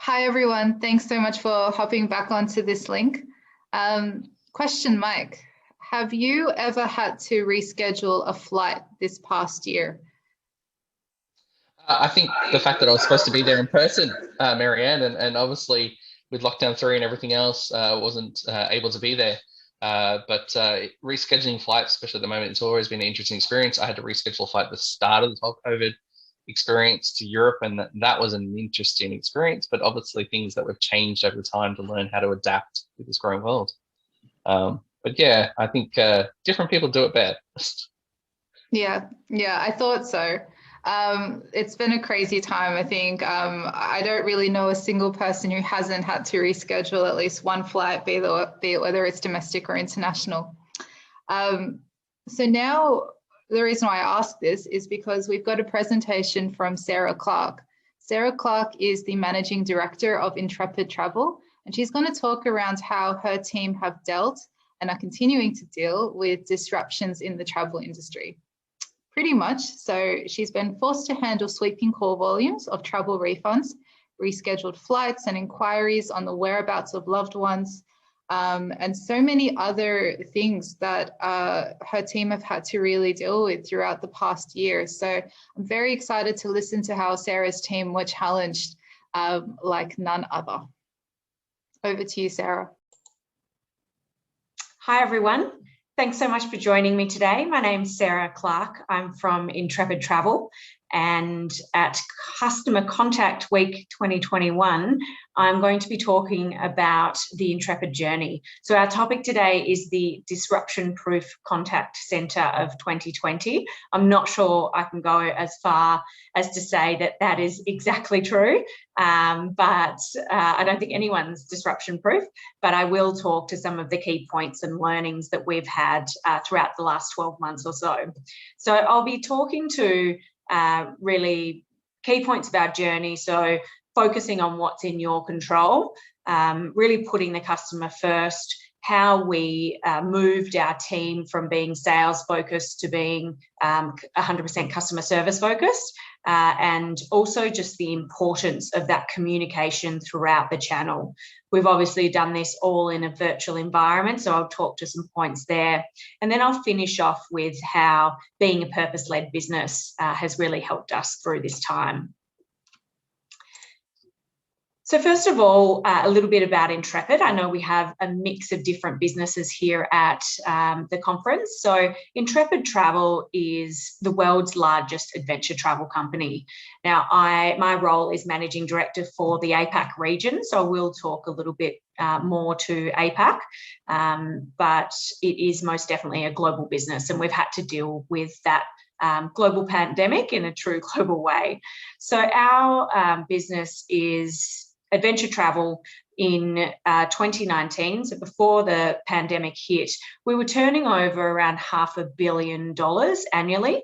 Hi, everyone. Thanks so much for hopping back onto this link. Question, Mike, have you ever had to reschedule a flight this past year? I think the fact that I was supposed to be there in person, Marianne, and obviously with lockdown three and everything else, wasn't able to be there. But rescheduling flights, especially at the moment, it's always been an interesting experience. I had to reschedule a flight at the start of the whole COVID experience to Europe, and that was an interesting experience. But obviously, things that we've changed over time to learn how to adapt with this growing world. But yeah, I think different people do it better. Yeah, I thought so. It's been a crazy time, I think. I don't really know a single person who hasn't had to reschedule at least one flight, be it whether it's domestic or international. So now the reason why I ask this is because we've got a presentation from Sarah Clark. Sarah Clark is the Managing Director of Intrepid Travel, and she's going to talk around how her team have dealt and are continuing to deal with disruptions in the travel industry. Pretty much. So she's been forced to handle sweeping call volumes of travel refunds, rescheduled flights and inquiries on the whereabouts of loved ones, and so many other things that her team have had to really deal with throughout the past year. So I'm very excited to listen to how Sarah's team were challenged like none other. Over to you, Sarah. Hi, everyone. Thanks so much for joining me today. My name's Sarah Clark. I'm from Intrepid Travel, and at Customer Contact Week 2021, I'm going to be talking about the Intrepid journey. So our topic today is the Disruption-Proof Contact Centre of 2020. I'm not sure I can go as far as to say that that is exactly true, but I don't think anyone's disruption-proof, but I will talk to some of the key points and learnings that we've had throughout the last 12 months or so. So I'll be talking to really key points of our journey. So focusing on what's in your control, really putting the customer first, how we moved our team from being sales focused to being 100% customer service focused, and also just the importance of that communication throughout the channel. We've obviously done this all in a virtual environment, so I'll talk to some points there. And then I'll finish off with how being a purpose-led business has really helped us through this time. So first of all, a little bit about Intrepid. I know we have a mix of different businesses here at the conference. So Intrepid Travel is the world's largest adventure travel company. Now, my role is Managing Director for the APAC region, so I will talk a little bit more to APAC, but it is most definitely a global business, and we've had to deal with that global pandemic in a true global way. So our business is adventure travel in 2019, so before the pandemic hit, we were turning over around $500 million annually.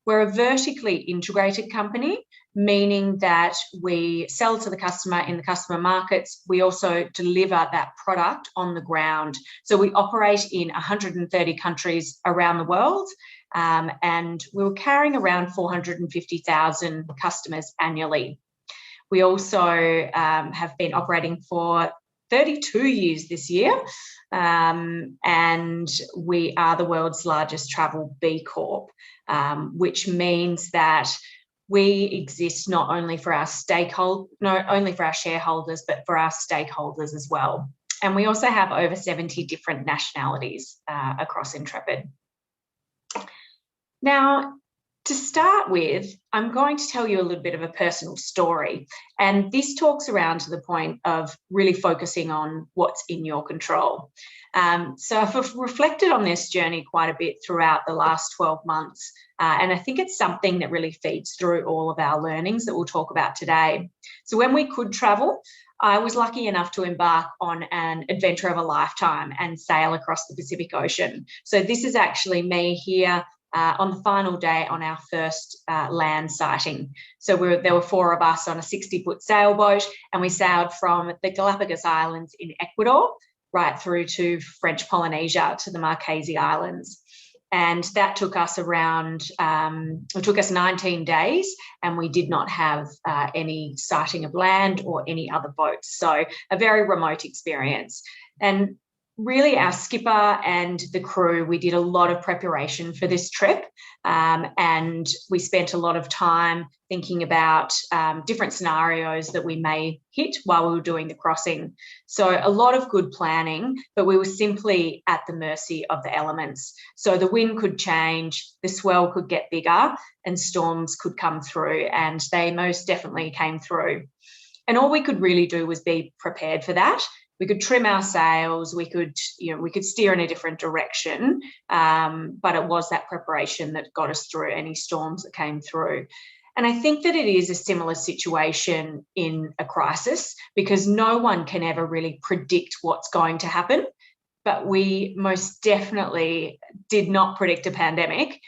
We're a vertically integrated company, meaning that we sell to the customer in the customer markets. We also deliver that product on the ground. So we operate in 130 countries around the world, and we were carrying around 450,000 customers annually. We also have been operating for 32 years this year, and we are the world's largest travel B Corp, which means that we exist not only for our shareholders, but for our stakeholders as well. And we also have over 70 different nationalities across Intrepid. Now, to start with, I'm going to tell you a little bit of a personal story, and this talks around to the point of really focusing on what's in your control. So I've reflected on this journey quite a bit throughout the last 12 months, and I think it's something that really feeds through all of our learnings that we'll talk about today. So when we could travel, I was lucky enough to embark on an adventure of a lifetime and sail across the Pacific Ocean. So this is actually me here on the final day on our first land sighting. So there were 4 of us on a 60-foot sailboat, and we sailed from the Galapagos Islands in Ecuador right through to French Polynesia to the Marquesas Islands. And that took us around, it took us 19 days, and we did not have any sighting of land or any other boats. So a very remote experience. And really our skipper and the crew, we did a lot of preparation for this trip, and we spent a lot of time thinking about different scenarios that we may hit while we were doing the crossing. So a lot of good planning, but we were simply at the mercy of the elements. So the wind could change, the swell could get bigger, and storms could come through, and they most definitely came through. And all we could really do was be prepared for that. We could trim our sails, we could steer in a different direction, but it was that preparation that got us through any storms that came through. And I think that it is a similar situation in a crisis, because no one can ever really predict what's going to happen. But we most definitely did not predict a pandemic.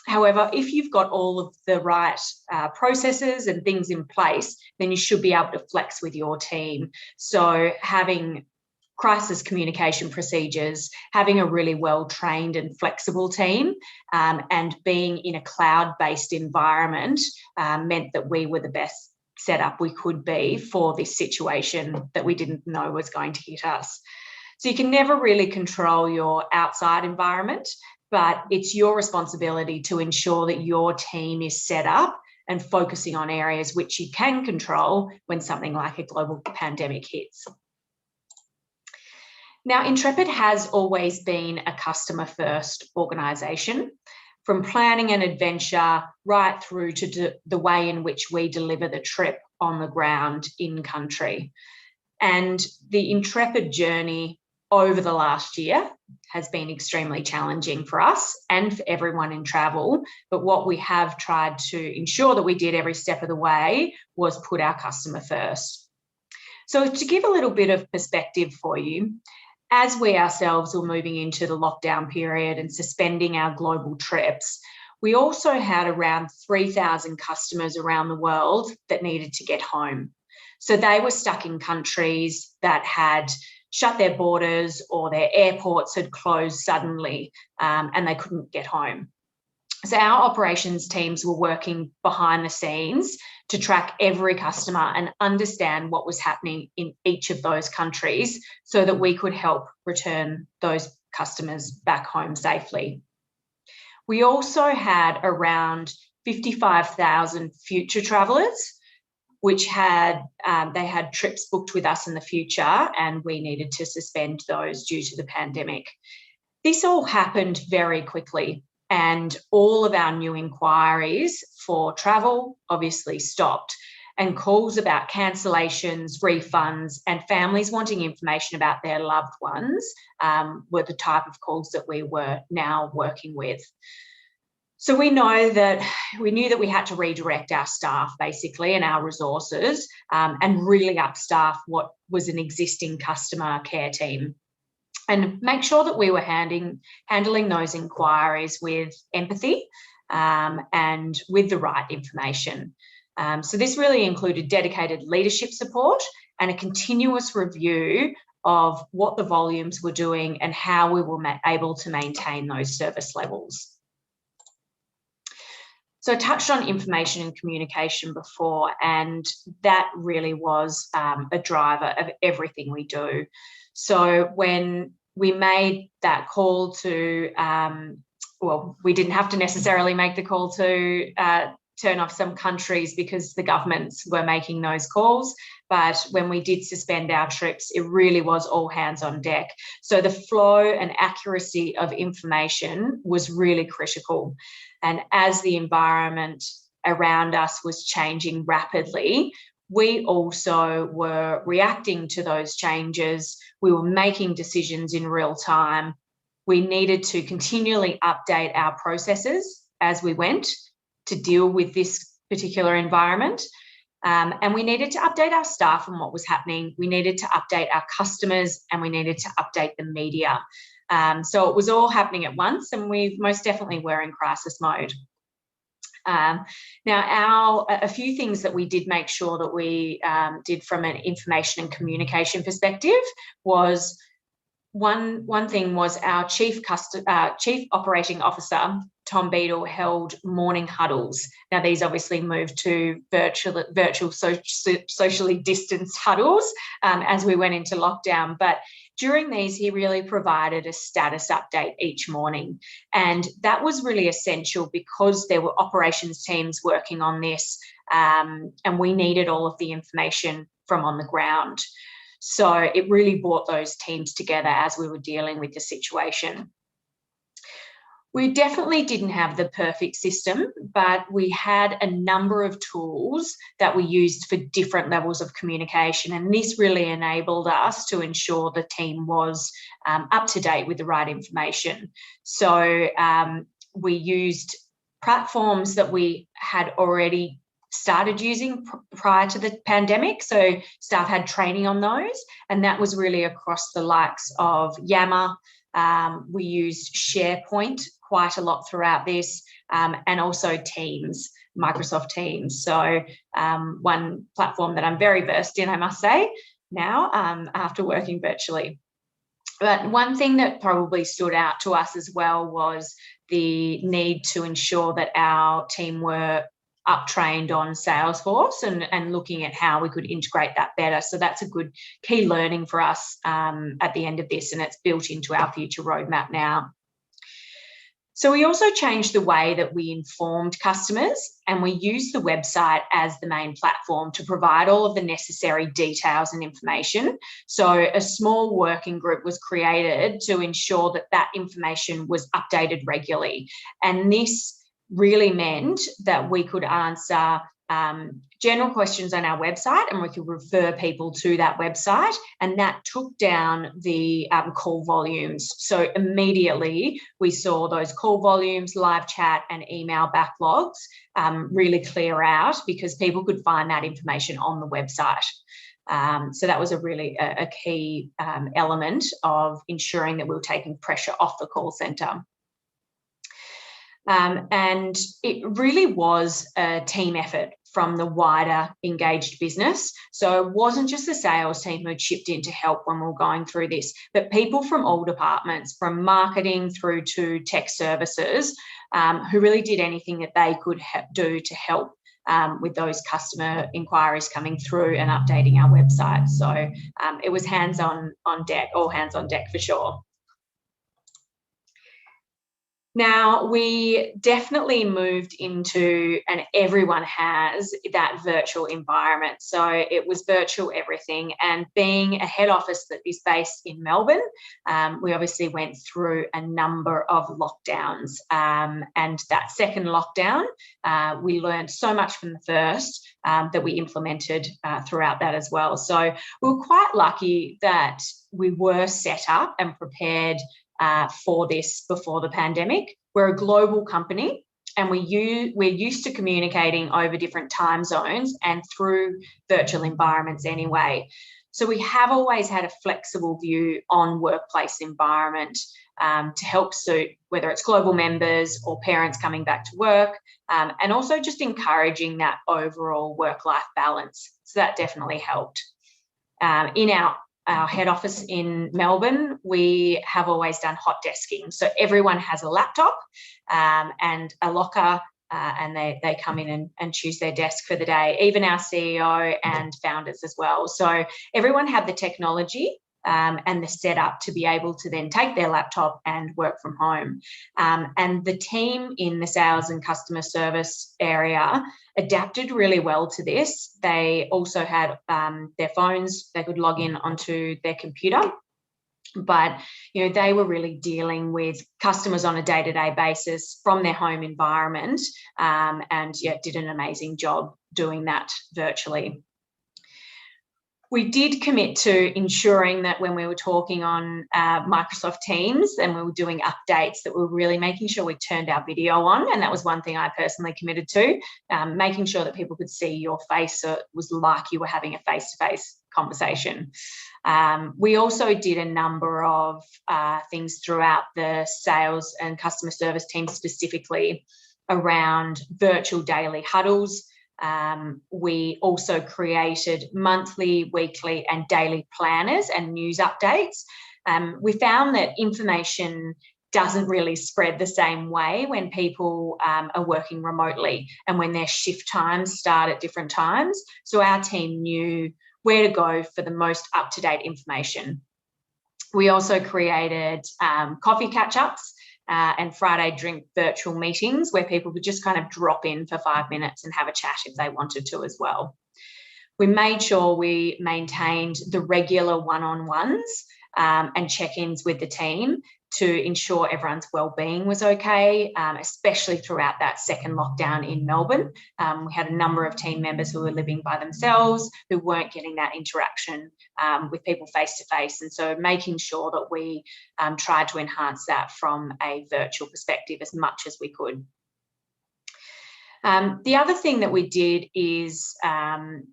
However, if you've got all of the right processes and things in place, then you should be able to flex with your team. So having crisis communication procedures, having a really well-trained and flexible team, and being in a cloud-based environment meant that we were the best setup we could be for this situation that we didn't know was going to hit us. So you can never really control your outside environment, but it's your responsibility to ensure that your team is set up and focusing on areas which you can control when something like a global pandemic hits. Now, Intrepid has always been a customer-first organisation, from planning an adventure right through to the way in which we deliver the trip on the ground in country. And the Intrepid journey over the last year has been extremely challenging for us and for everyone in travel. But what we have tried to ensure that we did every step of the way was put our customer first. So to give a little bit of perspective for you, as we ourselves were moving into the lockdown period and suspending our global trips, we also had around 3,000 customers around the world that needed to get home. So they were stuck in countries that had shut their borders, or their airports had closed suddenly, and they couldn't get home. So our operations teams were working behind the scenes to track every customer and understand what was happening in each of those countries so that we could help return those customers back home safely. We also had around 55,000 future travellers, which had they had trips booked with us in the future, and we needed to suspend those due to the pandemic. This all happened very quickly, and all of our new inquiries for travel obviously stopped, and calls about cancellations, refunds, and families wanting information about their loved ones were the type of calls that we were now working with. So we knew that we had to redirect our staff basically and our resources, and really upstaff what was an existing customer care team, and make sure that we were handling those inquiries with empathy and with the right information. So this really included dedicated leadership support and a continuous review of what the volumes were doing and how we were able to maintain those service levels. So I touched on information and communication before, and that really was a driver of everything we do. So when we made that call to, well, we didn't have to necessarily make the call to turn off some countries because the governments were making those calls. But when we did suspend our trips, it really was all hands on deck. So the flow and accuracy of information was really critical. And as the environment around us was changing rapidly, we also were reacting to those changes. We were making decisions in real time. We needed to continually update our processes as we went to deal with this particular environment. And we needed to update our staff on what was happening. We needed to update our customers, and we needed to update the media. So it was all happening at once, and we most definitely were in crisis mode. Now, a few things that we did make sure that we did from an information and communication perspective was one thing was our chief operating officer, Tom Beadle, held morning huddles. Now, these obviously moved to virtual socially distanced huddles as we went into lockdown. But during these, he really provided a status update each morning. And that was really essential because there were operations teams working on this, and we needed all of the information from on the ground. So it really brought those teams together as we were dealing with the situation. We definitely didn't have the perfect system, but we had a number of tools that we used for different levels of communication. And this really enabled us to ensure the team was up to date with the right information. So we used platforms that we had already started using prior to the pandemic. So staff had training on those, and that was really across the likes of Yammer. We used SharePoint quite a lot throughout this, and also Teams, Microsoft Teams. So one platform that I'm very versed in, I must say, now after working virtually. But one thing that probably stood out to us as well was the need to ensure that our team were up-trained on Salesforce and looking at how we could integrate that better. So that's a good key learning for us at the end of this, and it's built into our future roadmap now. So we also changed the way that we informed customers, and we used the website as the main platform to provide all of the necessary details and information. So a small working group was created to ensure that that information was updated regularly. And this really meant that we could answer general questions on our website, and we could refer people to that website, and that took down the call volumes. So immediately we saw those call volumes, live chat and email backlogs really clear out because people could find that information on the website. So that was a key element of ensuring that we were taking pressure off the call centre. And it really was a team effort from the wider engaged business. So it wasn't just the sales team who chipped in to help when we were going through this, but people from all departments, from marketing through to tech services, who really did anything that they could do to help with those customer inquiries coming through and updating our website. So it was hands on deck, all hands on deck for sure. Now, we definitely moved into, and everyone has, that virtual environment. So it was virtual everything. And being a head office that is based in Melbourne, we obviously went through a number of lockdowns. And that second lockdown, we learned so much from the first that we implemented throughout that as well. So we were quite lucky that we were set up and prepared for this before the pandemic. We're a global company, and we're used to communicating over different time zones and through virtual environments anyway. So we have always had a flexible view on workplace environment to help suit whether it's global members or parents coming back to work, and also just encouraging that overall work-life balance. So that definitely helped. In our head office in Melbourne, we have always done hot desking. So everyone has a laptop and a locker, and they come in and choose their desk for the day, even our CEO and founders as well. So everyone had the technology and the setup to be able to then take their laptop and work from home. And the team in the sales and customer service area adapted really well to this. They also had their phones, they could log in onto their computer. But, you know, they were really dealing with customers on a day-to-day basis from their home environment, and did an amazing job doing that virtually. We did commit to ensuring that when we were talking on Microsoft Teams and we were doing updates, that we were really making sure we turned our video on. And that was one thing I personally committed to, making sure that people could see your face so it was like you were having a face-to-face conversation. We also did a number of things throughout the sales and customer service team, specifically around virtual daily huddles. We also created monthly, weekly and daily planners and news updates. We found that information doesn't really spread the same way when people are working remotely and when their shift times start at different times. So our team knew where to go for the most up-to-date information. We also created coffee catch-ups and Friday drink virtual meetings where people would just kind of drop in for 5 minutes and have a chat if they wanted to as well. We made sure we maintained the regular one-on-ones and check-ins with the team to ensure everyone's well-being was okay, especially throughout that second lockdown in Melbourne. We had a number of team members who were living by themselves, who weren't getting that interaction with people face-to-face. And so making sure that we tried to enhance that from a virtual perspective as much as we could. The other thing that we did is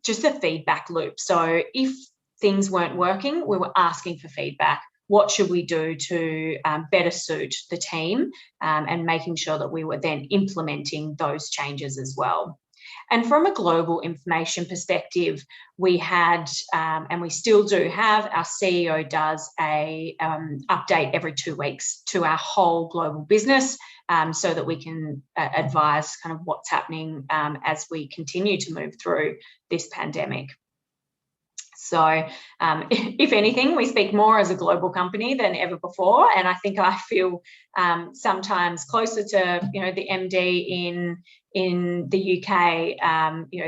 just the feedback loop. So if things weren't working, we were asking for feedback. What should we do to better suit the team, and making sure that we were then implementing those changes as well. And from a global information perspective, we had, and we still do have, our CEO does a update every 2 weeks to our whole global business, so that we can advise kind of what's happening as we continue to move through this pandemic. So if anything, we speak more as a global company than ever before. And I think I feel sometimes closer to, the MD in the UK,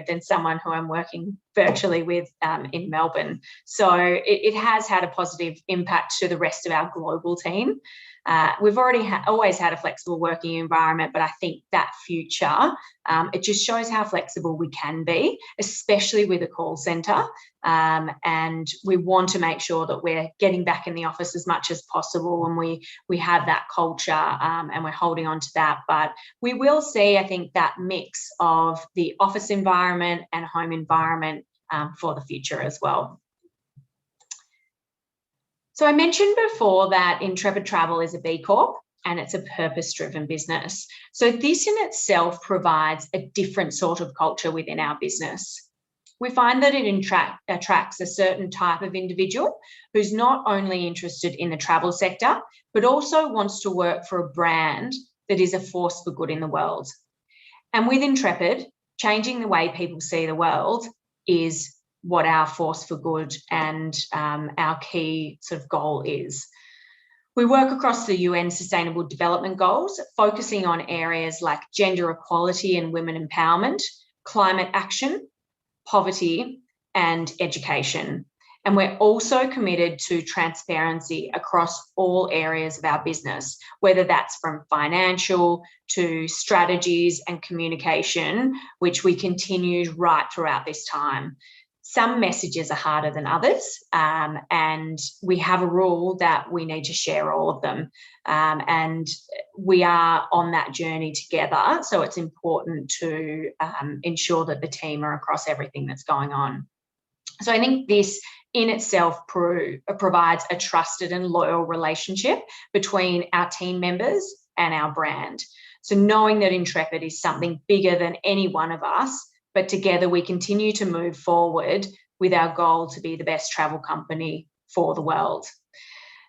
than someone who I'm working virtually with in Melbourne. So it has had a positive impact to the rest of our global team. We've always had a flexible working environment, but I think that future, it just shows how flexible we can be, especially with a call centre. And we want to make sure that we're getting back in the office as much as possible, and we have that culture, and we're holding on to that. But we will see, I think, that mix of the office environment and home environment for the future as well. So I mentioned before that Intrepid Travel is a B Corp and it's a purpose-driven business. So this in itself provides a different sort of culture within our business. We find that it attracts a certain type of individual who's not only interested in the travel sector, but also wants to work for a brand that is a force for good in the world. And with Intrepid, changing the way people see the world is what our force for good and our key sort of goal is. We work across the UN Sustainable Development Goals, focusing on areas like gender equality and women empowerment, climate action, poverty, and education. And we're also committed to transparency across all areas of our business, whether that's from financial to strategies and communication, which we continued right throughout this time. Some messages are harder than others, and we have a rule that we need to share all of them. And we are on that journey together, so it's important to ensure that the team are across everything that's going on. So I think this in itself provides a trusted and loyal relationship between our team members and our brand. So knowing that Intrepid is something bigger than any one of us, but together we continue to move forward with our goal to be the best travel company for the world.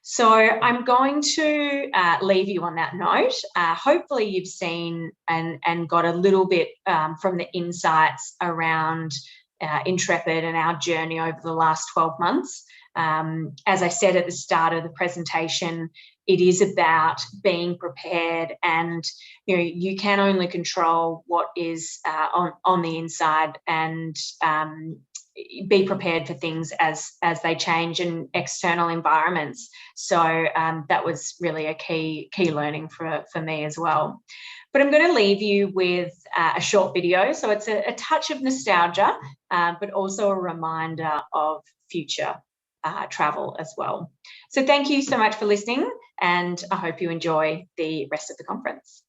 So I'm going to leave you on that note. Hopefully you've seen and got a little bit from the insights around Intrepid and our journey over the last 12 months. As I said at the start of the presentation, it is about being prepared, and you can only control what is on the inside, and be prepared for things as they change in external environments. So that was really a key learning for me as well. But I'm going to leave you with a short video. So it's a touch of nostalgia, but also a reminder of future travel as well. So thank you so much for listening, and I hope you enjoy the rest of the conference.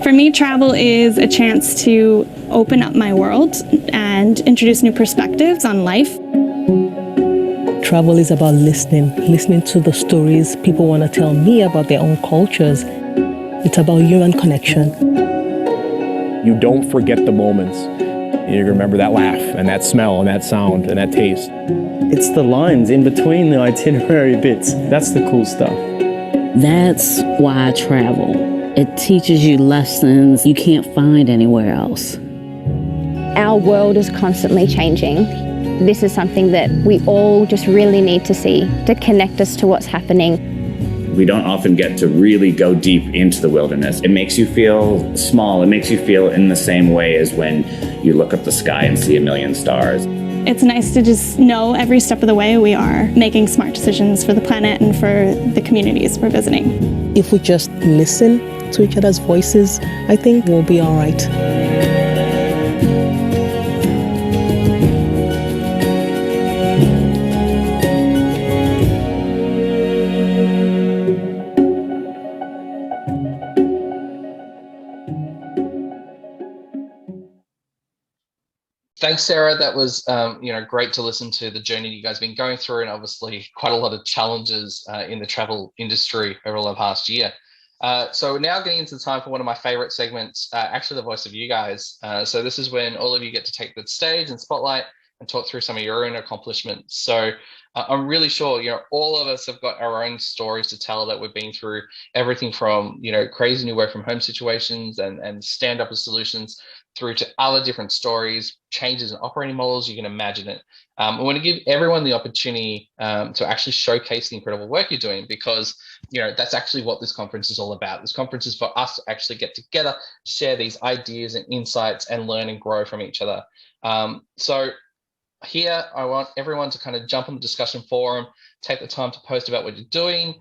For me, travel is a chance to open up my world and introduce new perspectives on life. travel is about listening to the stories people want to tell me about their own cultures. It's about human connection. You don't forget the moments. You remember that laugh and that smell and that sound and that taste. It's the lines in between the itinerary bits. That's the cool stuff. That's why I travel. It teaches you lessons you can't find anywhere else. Our world is constantly changing. This is something that we all just really need to see to connect us to what's happening. We don't often get to really go deep into the wilderness. It makes you feel small. It makes you feel in the same way as when you look up the sky and see a million stars. It's nice to just know every step of the way we are making smart decisions for the planet and for the communities we're visiting. If we just listen to each other's voices, I think we'll be all right. Thanks, Sarah. That was, great to listen to the journey you guys have been going through, and obviously quite a lot of challenges in the travel industry over the past year. So now getting into the time for one of my favorite segments, actually the voice of you guys. So this is when all of you get to take the stage and spotlight and talk through some of your own accomplishments. So I'm really sure, all of us have got our own stories to tell that we've been through, everything from, crazy new work from home situations and stand-up solutions through to other different stories, changes in operating models, you can imagine it. I want to give everyone the opportunity to actually showcase the incredible work you're doing, because that's actually what this conference is all about. This conference is for us to actually get together, share these ideas and insights, and learn and grow from each other. So here, I want everyone to kind of jump on the discussion forum, take the time to post about what you're doing,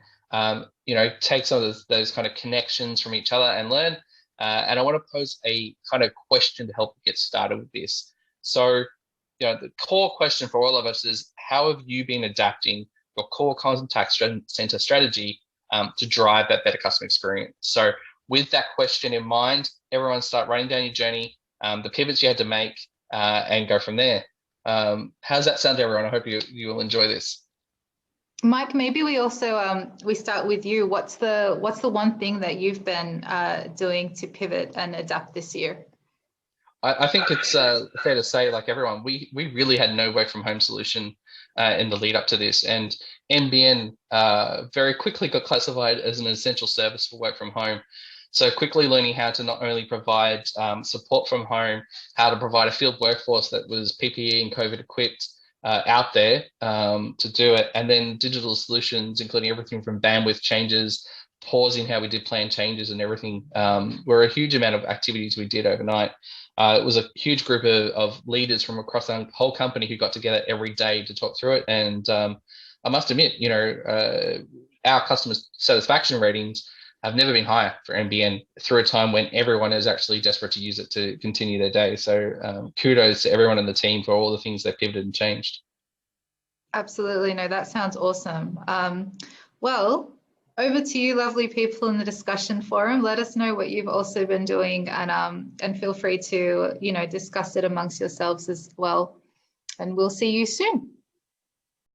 take some of those kind of connections from each other and learn. And I want to pose a kind of question to help get started with this. So, the core question for all of us is, how have you been adapting your core contact center strategy to drive that better customer experience? So with that question in mind, everyone start writing down your journey, the pivots you had to make, and go from there. How's that sound to everyone? I hope you will enjoy this. Mike, maybe we also we start with you. What's the one thing that you've been doing to pivot and adapt this year? I think it's fair to say, like everyone, we really had no work from home solution in the lead up to this, and NBN very quickly got classified as an essential service for work from home. So quickly learning how to not only provide support from home, how to provide a field workforce that was PPE and COVID equipped out there to do it, and then digital solutions, including everything from bandwidth changes, pausing how we did plan changes and everything, were a huge amount of activities we did overnight. It was a huge group of leaders from across the whole company who got together every day to talk through it. And I must admit, our customer satisfaction ratings have never been higher for NBN through a time when everyone is actually desperate to use it to continue their day. So kudos to everyone in the team for all the things they pivoted and changed. Absolutely. No, that sounds awesome. Well, over to you, lovely people in the discussion forum. Let us know what you've also been doing, and feel free to, discuss it amongst yourselves as well. And we'll see you soon.